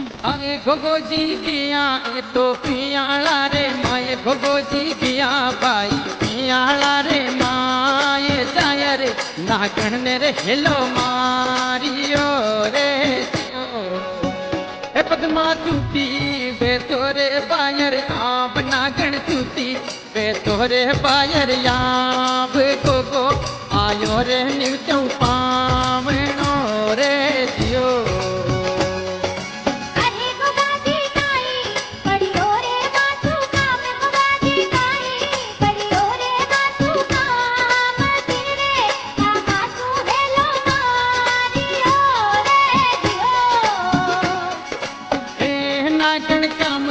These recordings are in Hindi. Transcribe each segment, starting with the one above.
अरे गोगो जी किया तो पियाला रे माए गोगो जी किया भाई पियाला रे माए जाया रे नागण ने रे हेलो मारियो रे ए पद्मा चूती वे तोरे बायर आप नागण चूती वे तोरे बायर याब गोगो आयो रे न्यू पावनो रे जियो नागण कम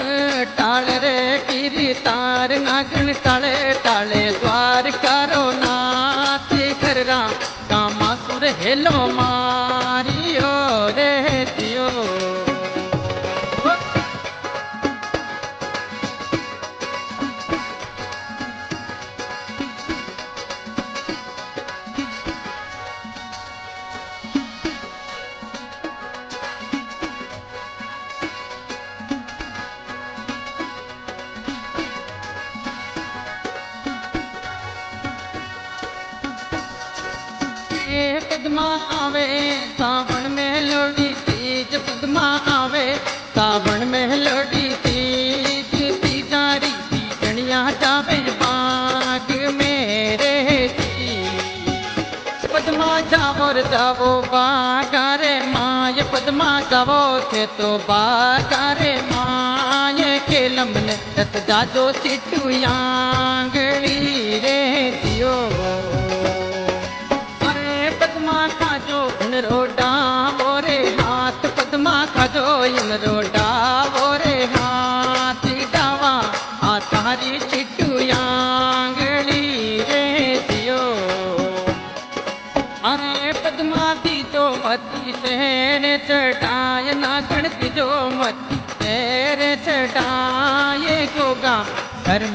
टाल रे गिरी तार नागण टाले टाले द्वार करो नाथ कररा कामासुर हेलो मारियो रे दियो पद्मा आवे सावन में लोड़ी तीज पद्मा आवे सावन में लोड़ी तीज तीजारी तीजनिया जावे बाग मेरे पद्मा जावो रे जावो बागारे माय पद्मा जावो थे तो बागारे माय के लंबने रत जाजो सिटू यांगली रे दियो रोडा बोरे हाथ पद्मा खाजो इन रोडा बोरे हाथ डावा आ तारी चिट्टू यांगली रे दियो अरे पद्मा दी तो मती तेरे चटाए नागण की जो मती तेरे चटाए गोगा घर